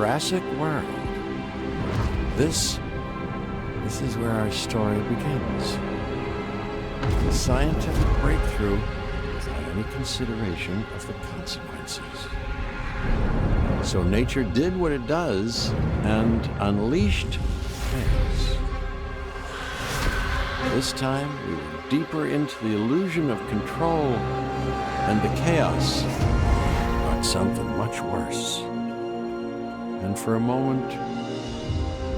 Jurassic World. This is where our story begins. The scientific breakthrough without any consideration of the consequences. So nature did what it does and unleashed chaos. This time, we were deeper into the illusion of control, and the chaos brought something much worse. And for a moment,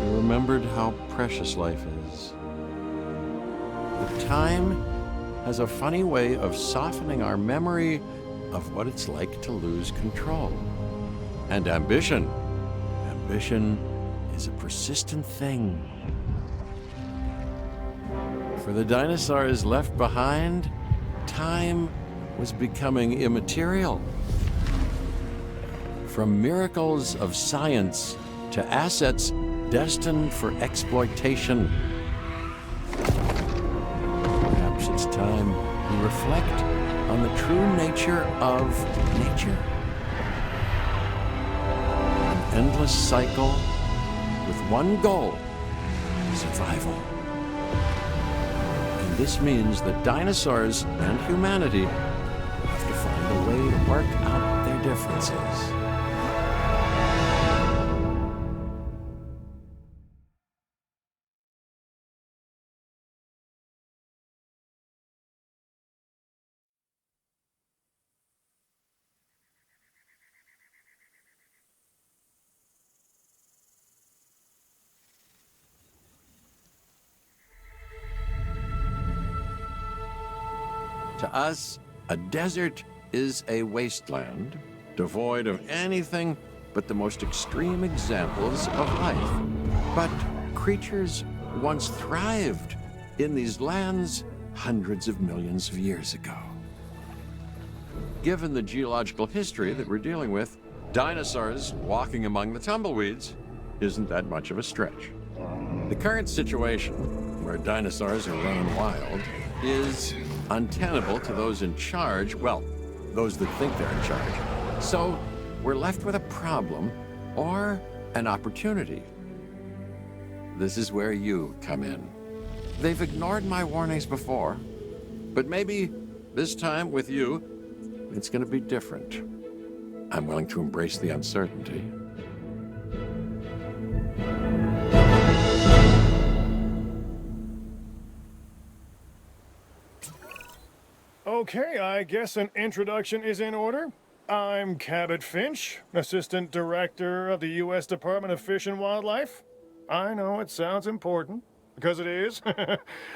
we remembered how precious life is. But time has a funny way of softening our memory of what it's like to lose control. And ambition. Ambition is a persistent thing. For the dinosaurs left behind, time was becoming immaterial. From miracles of science to assets destined for exploitation. Perhaps it's time we reflect on the true nature of nature. An endless cycle with one goal: survival. And this means that dinosaurs and humanity have to find a way to work out their differences. To us, a desert is a wasteland, devoid of anything but the most extreme examples of life. But creatures once thrived in these lands hundreds of millions of years ago. Given the geological history that we're dealing with, dinosaurs walking among the tumbleweeds isn't that much of a stretch. The current situation, where dinosaurs are running wild, is untenable to those in charge, well, those that think they're in charge. So we're left with a problem or an opportunity. This is where you come in. They've ignored my warnings before, but maybe this time with you, it's going to be different. I'm willing to embrace the uncertainty. Okay, I guess an introduction is in order. I'm Cabot Finch, Assistant Director of the U.S. Department of Fish and Wildlife. I know it sounds important, because it is,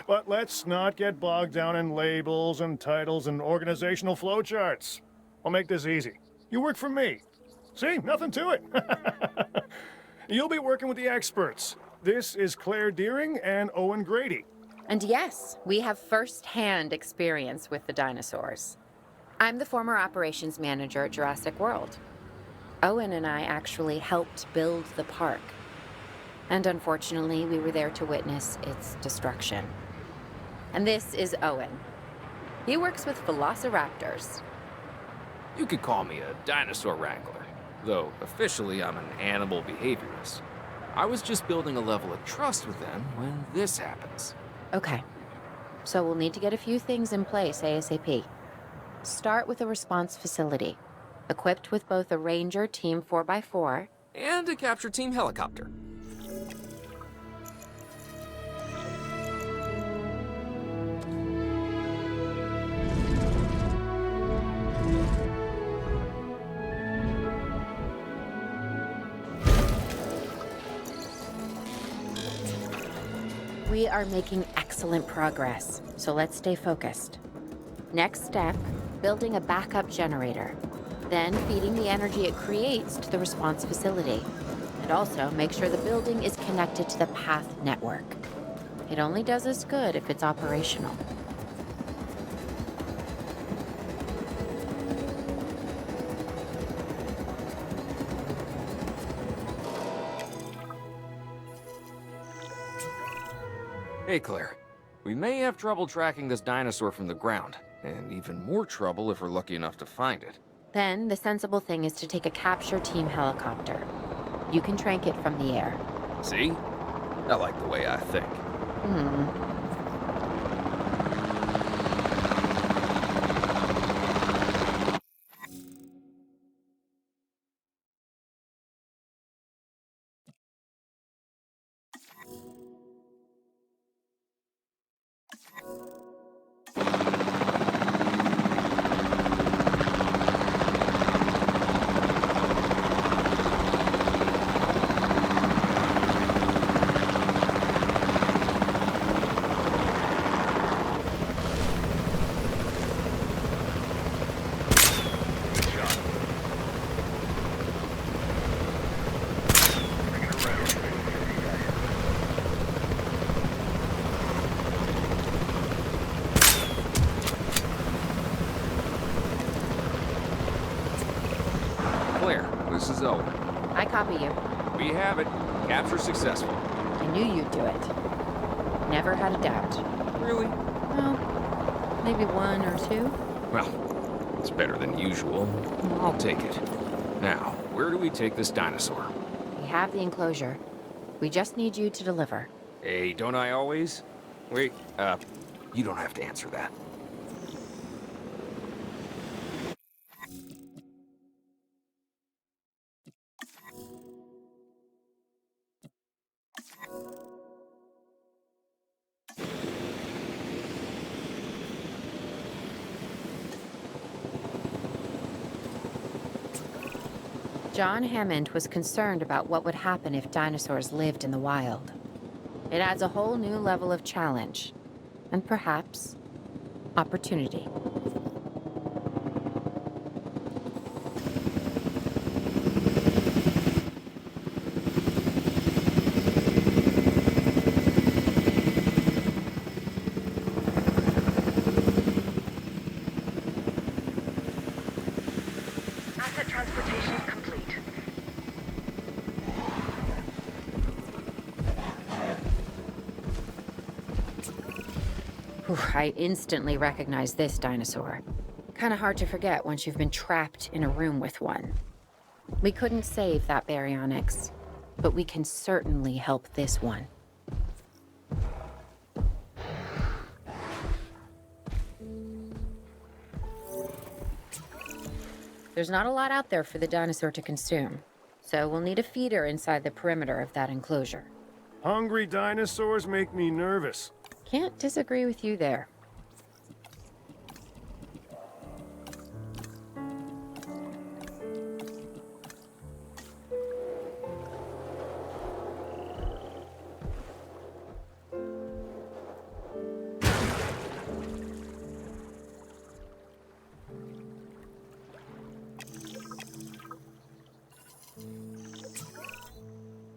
but let's not get bogged down in labels and titles and organizational flowcharts. I'll make this easy. You work for me. See, nothing to it. You'll be working with the experts. This is Claire Deering and Owen Grady. And yes, we have first-hand experience with the dinosaurs. I'm the former operations manager at Jurassic World. Owen and I actually helped build the park. And unfortunately, we were there to witness its destruction. And this is Owen. He works with velociraptors. You could call me a dinosaur wrangler, though officially I'm an animal behaviorist. I was just building a level of trust with them when this happens. Okay, so we'll need to get a few things in place ASAP. Start with a response facility, equipped with both a Ranger Team 4x4 and a capture team helicopter. We are making excellent progress, so let's stay focused. Next step, building a backup generator. Then feeding the energy it creates to the response facility. And also make sure the building is connected to the path network. It only does us good if it's operational. Hey, Claire. We may have trouble tracking this dinosaur from the ground, and even more trouble if we're lucky enough to find it. Then, the sensible thing is to take a capture team helicopter. You can trank it from the air. See? I like the way I think. Claire, this is Owen. I copy you. We have it. Capture successful. I knew you'd do it. Never had a doubt. Really? Well, maybe one or two. Well, it's better than usual. I'll take it. Now, where do we take this dinosaur? We have the enclosure. We just need you to deliver. Hey, don't I always? Wait, you don't have to answer that. John Hammond was concerned about what would happen if dinosaurs lived in the wild. It adds a whole new level of challenge, and perhaps opportunity. Asset transportation complete. Whew, I instantly recognize this dinosaur. Kinda hard to forget once you've been trapped in a room with one. We couldn't save that baryonyx, but we can certainly help this one. There's not a lot out there for the dinosaur to consume, so we'll need a feeder inside the perimeter of that enclosure. Hungry dinosaurs make me nervous. Can't disagree with you there.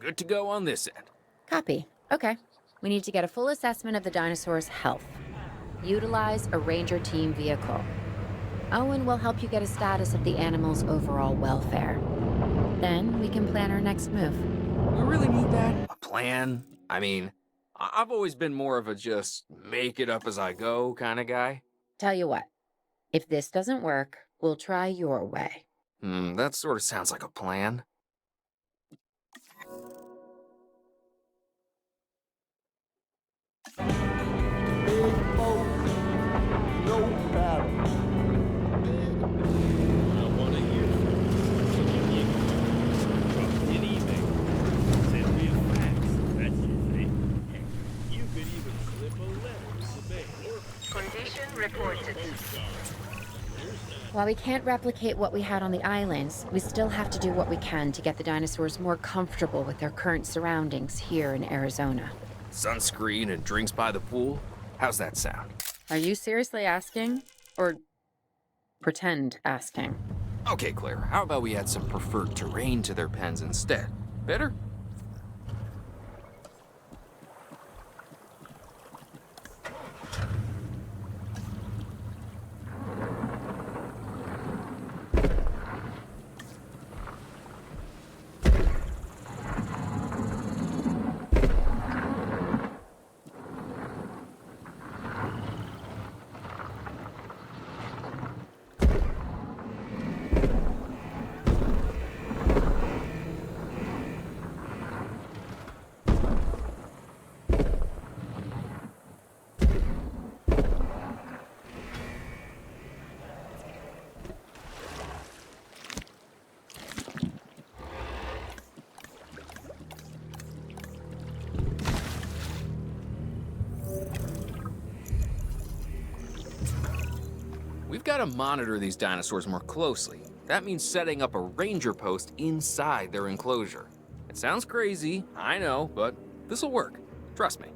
Good to go on this end. Copy. Okay. We need to get a full assessment of the dinosaur's health. Utilize a ranger team vehicle. Owen will help you get a status of the animal's overall welfare. Then we can plan our next move. We really need that? A plan? I mean, I've always been more of a just make it up as I go kind of guy. Tell you what, if this doesn't work, we'll try your way. That sort of sounds like a plan. Condition reported. While we can't replicate what we had on the islands, we still have to do what we can to get the dinosaurs more comfortable with their current surroundings here in Arizona. Sunscreen and drinks by the pool? How's that sound? Are you seriously asking? Or pretend asking? Okay, Claire, how about we add some preferred terrain to their pens instead? Better? We've got to monitor these dinosaurs more closely. That means setting up a ranger post inside their enclosure. It sounds crazy, I know, but this'll work. Trust me.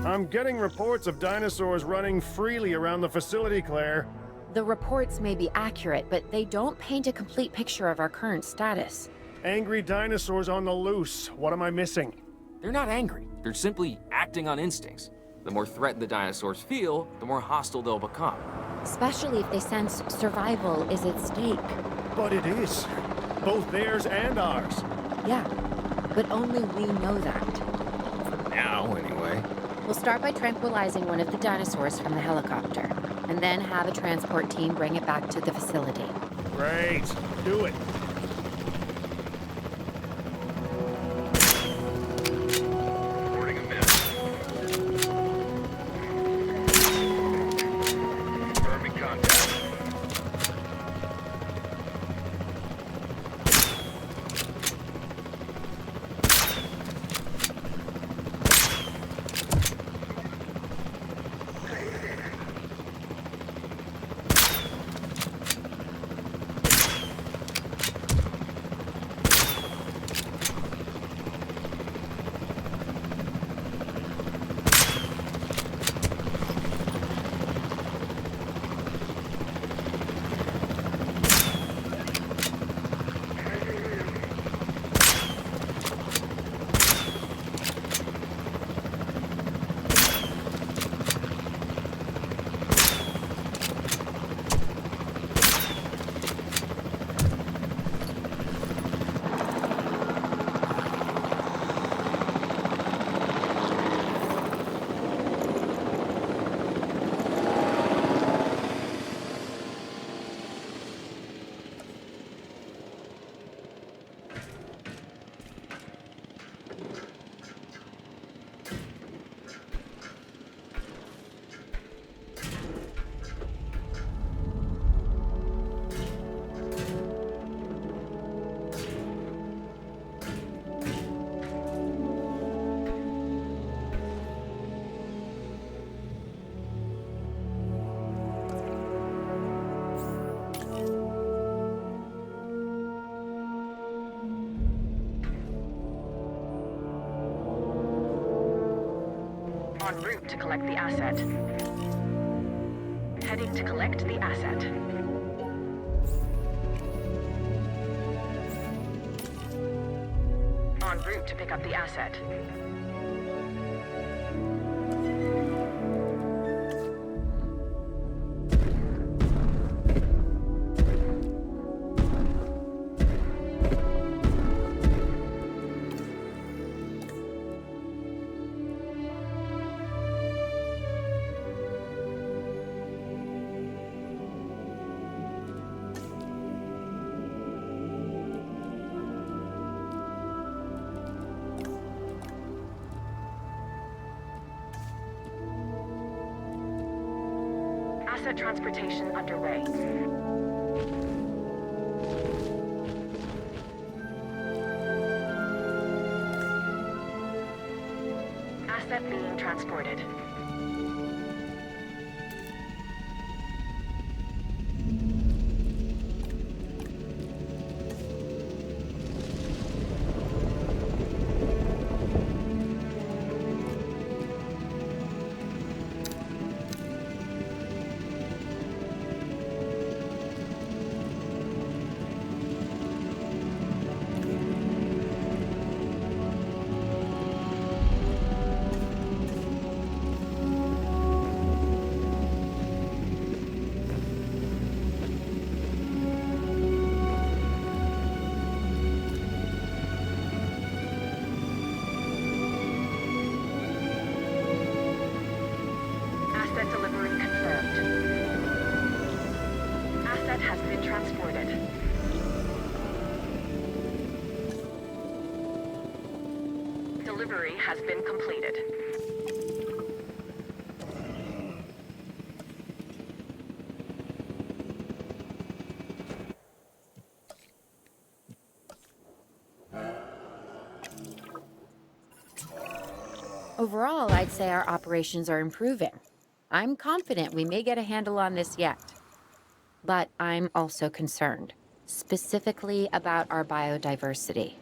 I'm getting reports of dinosaurs running freely around the facility, Claire. The reports may be accurate, but they don't paint a complete picture of our current status. Angry dinosaurs on the loose. What am I missing? They're not angry. They're simply acting on instincts. The more threatened the dinosaurs feel, the more hostile they'll become. Especially if they sense survival is at stake. But it is. Both theirs and ours. Yeah, but only we know that. For now, anyway. We'll start by tranquilizing one of the dinosaurs from the helicopter, and then have a transport team bring it back to the facility. Great. Do it. Reporting a miss. Confirming contact. En route to collect the asset. Heading to collect the asset. En route to pick up the asset. Asset transportation underway. Asset being transported. asset has been transported. Delivery has been completed. Overall, I'd say our operations are improving. I'm confident we may get a handle on this yet. But I'm also concerned, specifically about our biodiversity.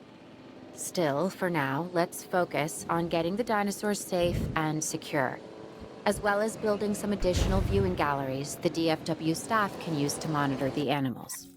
Still, for now, let's focus on getting the dinosaurs safe and secure, as well as building some additional viewing galleries the DFW staff can use to monitor the animals.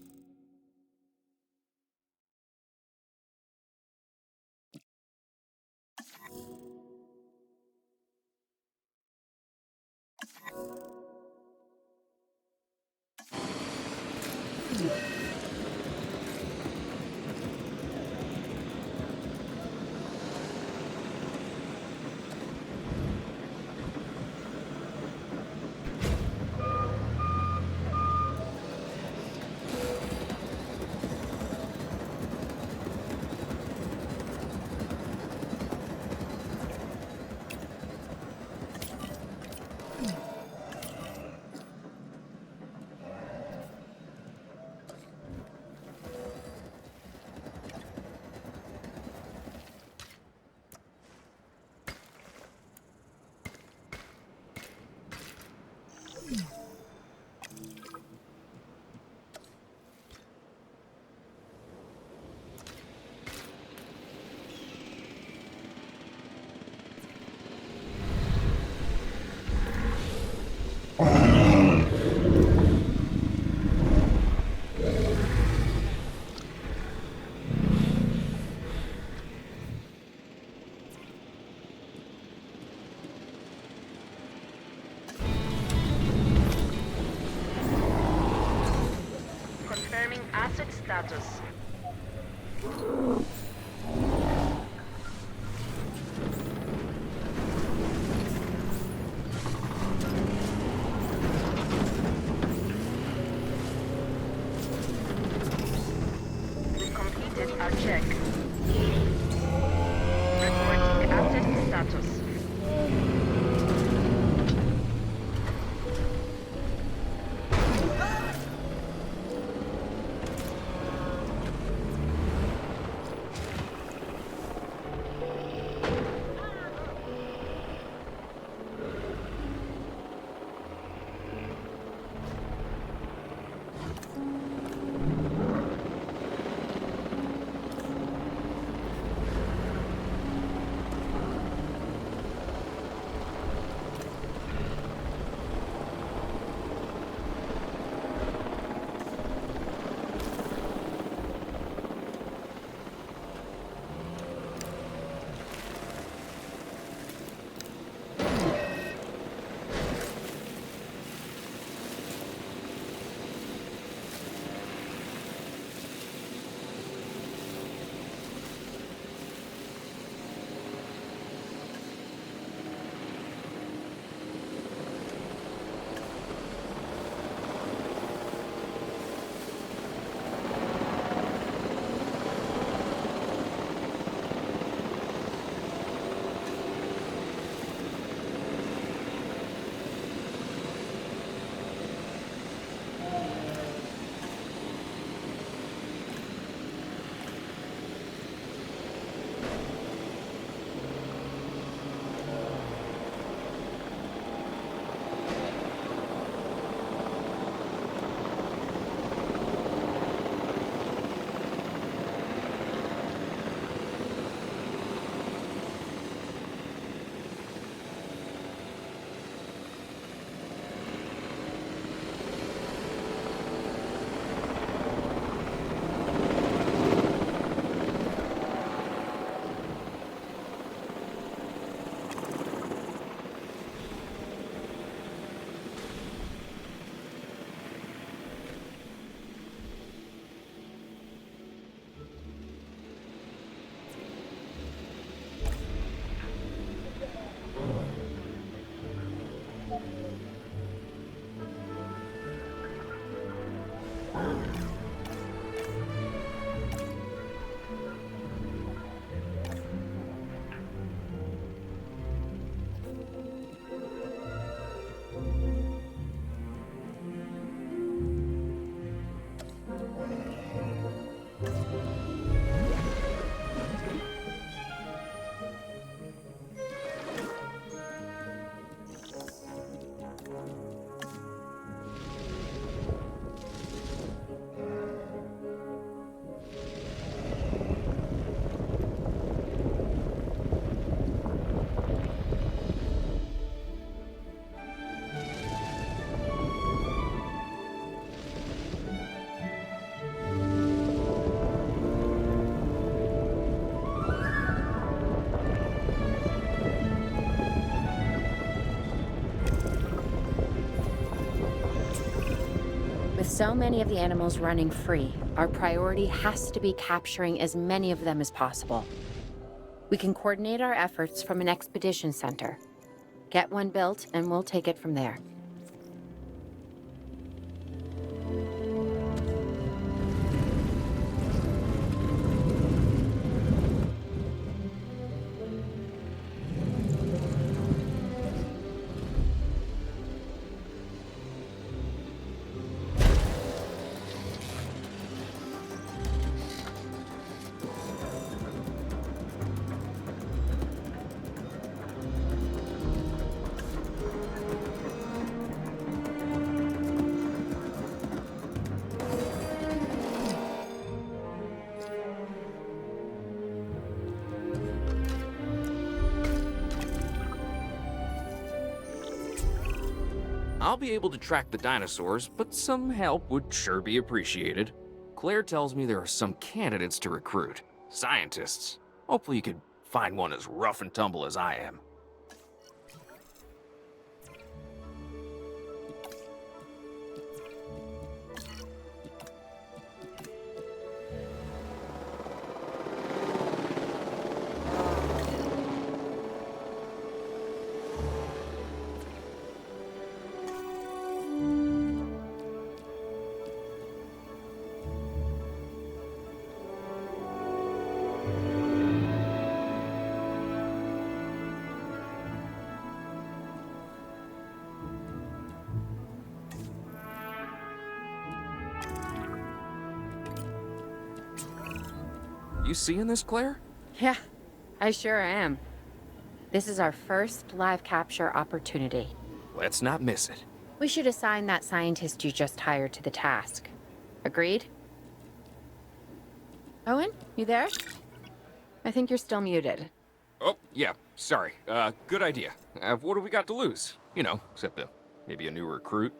Confirming asset status. We completed our check. Reporting asset status. so many of the animals running free, our priority has to be capturing as many of them as possible. We can coordinate our efforts from an expedition center. Get one built, and we'll take it from there. I'll be able to track the dinosaurs, but some help would sure be appreciated. Claire tells me there are some candidates to recruit. Scientists. Hopefully you could find one as rough and tumble as I am. You seeing this, Claire? Yeah, I sure am. This is our first live capture opportunity. Let's not miss it. We should assign that scientist you just hired to the task. Agreed? Owen, you there? I think you're still muted. Oh, yeah, sorry. Good idea. What do we got to lose? You know, except maybe a new recruit.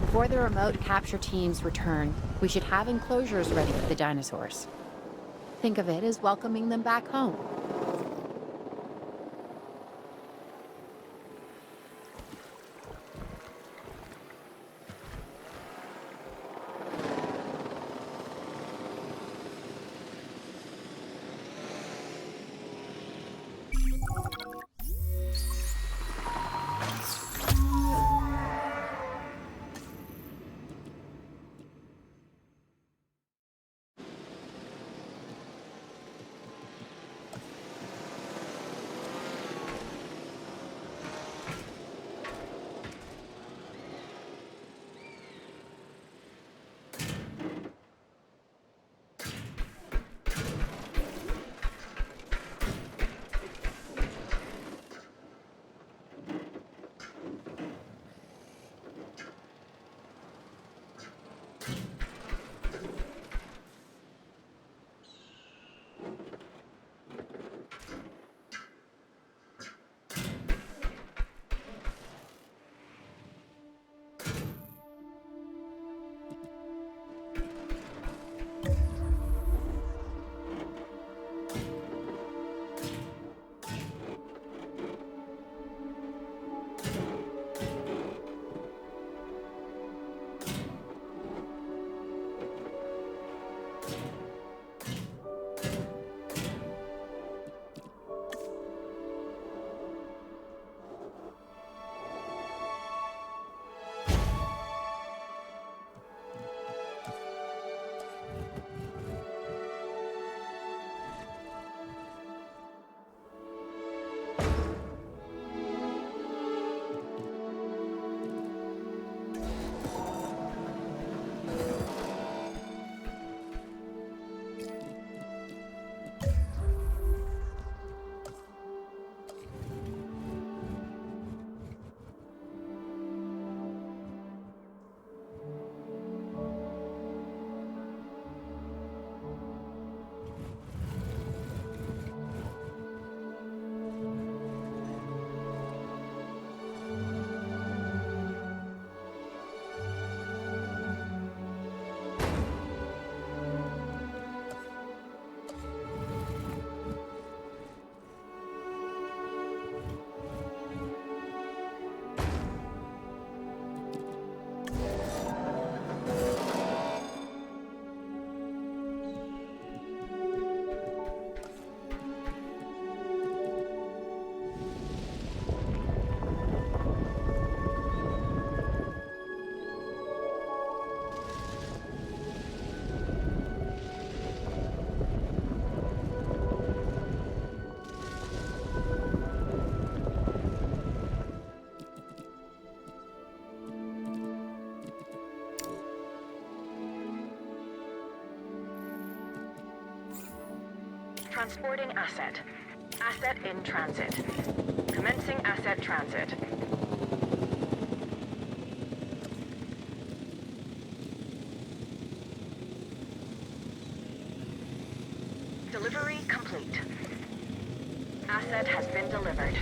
Before the remote capture teams return, we should have enclosures ready for the dinosaurs. Think of it as welcoming them back home. Transporting asset. Asset in transit. Commencing asset transit. Delivery complete. Asset has been delivered.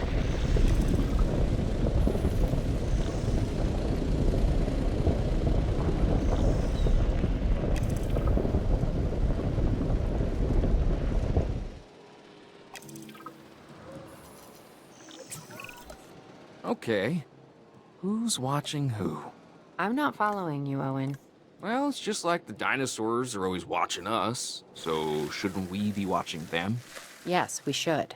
Okay. Who's watching who? I'm not following you, Owen. Well, it's just like the dinosaurs are always watching us, so shouldn't we be watching them? Yes, we should.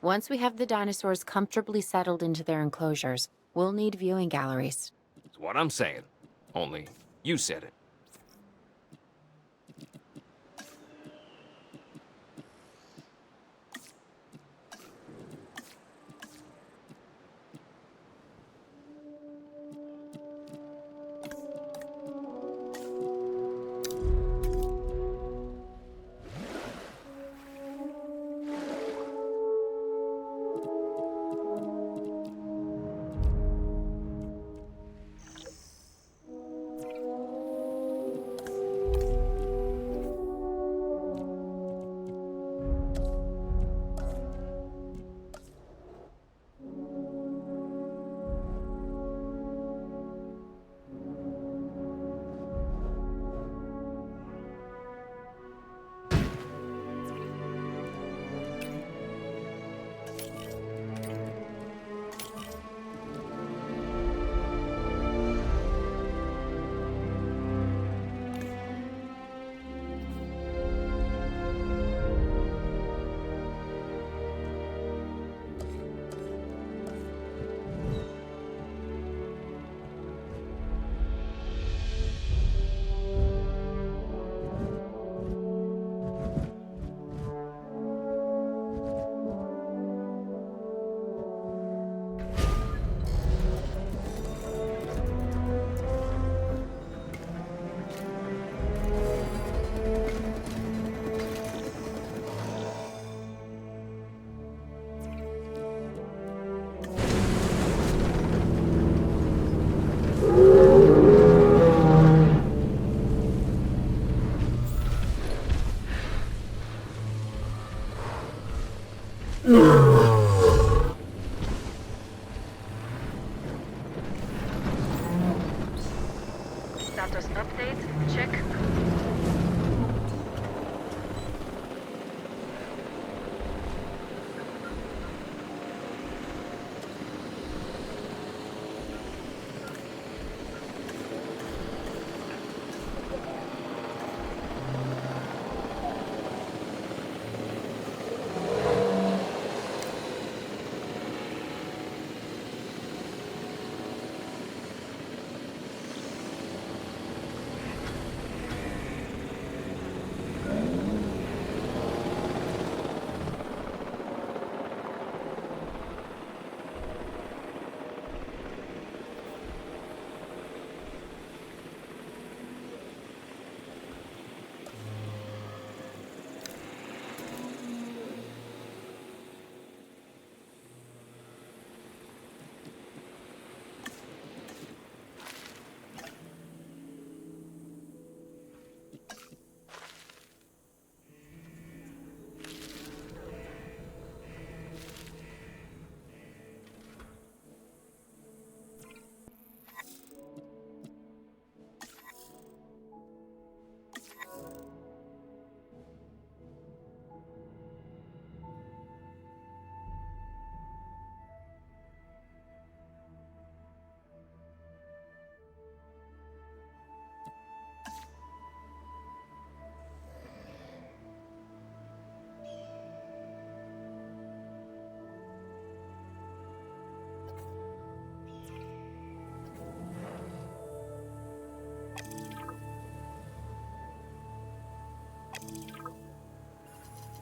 Once we have the dinosaurs comfortably settled into their enclosures, we'll need viewing galleries. That's what I'm saying. Only, you said it. Status update. Check.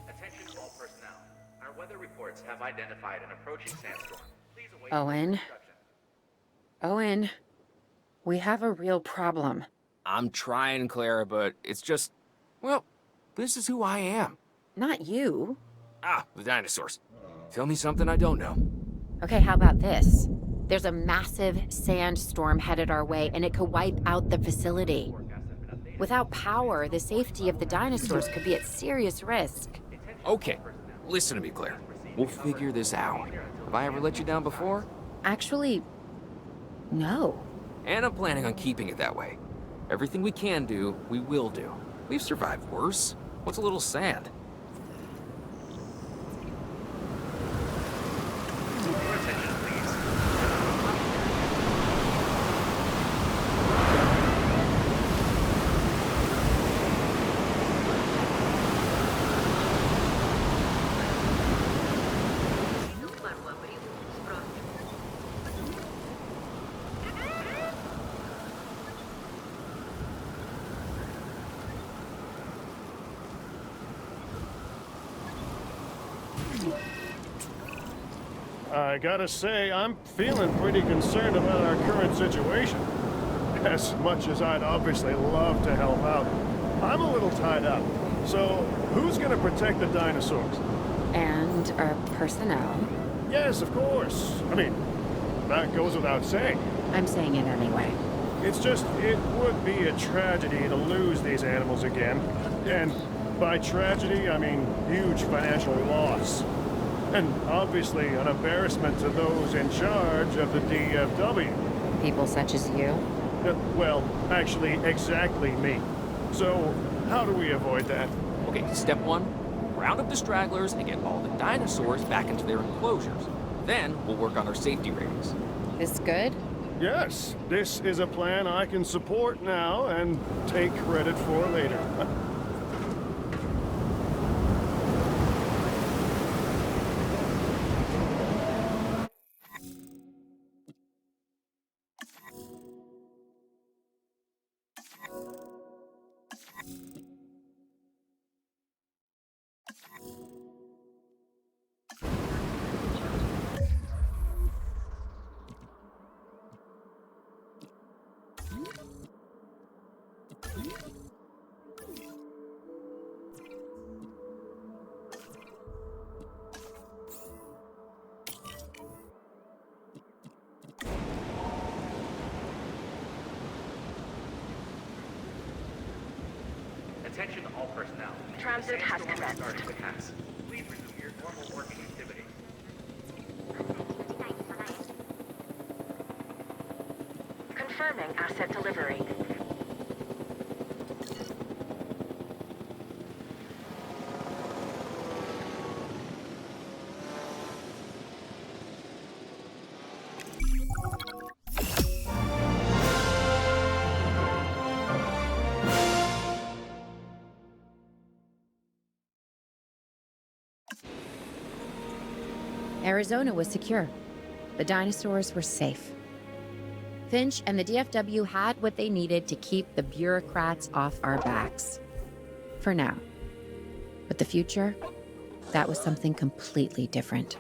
Attention all personnel. Our weather reports have identified an approaching sandstorm. Please await Owen? instructions. Owen, we have a real problem. I'm trying, Clara, but it's just... Well, this is who I am. Not you. Ah, the dinosaurs. Tell me something I don't know. Okay, how about this? There's a massive sandstorm headed our way, and it could wipe out the facility. Without power, the safety of the dinosaurs could be at serious risk. Okay, listen to me, Claire. We'll figure this out. Have I ever let you down before? Actually, no. And I'm planning on keeping it that way. Everything we can do, we will do. We've survived worse. What's a little sand? Your attention, please. I gotta say, I'm feeling pretty concerned about our current situation. As much as I'd obviously love to help out, I'm a little tied up. So, who's gonna protect the dinosaurs? And our personnel. Yes, of course. I mean, that goes without saying. I'm saying it anyway. It's just, it would be a tragedy to lose these animals again. And by tragedy, I mean huge financial loss. And obviously an embarrassment to those in charge of the DFW. People such as you. Well, actually, exactly me. So, how do we avoid that? Okay, step one, round up the stragglers and get all the dinosaurs back into their enclosures. Then we'll work on our safety ratings. This good? Yes, this is a plan I can support now and take credit for later. Attention all personnel. Transit has Sandstorm commenced. started to pass. Please resume your normal working activities. Confirming asset delivery. Arizona was secure. The dinosaurs were safe. Finch and the DFW had what they needed to keep the bureaucrats off our backs. For now. But the future, that was something completely different.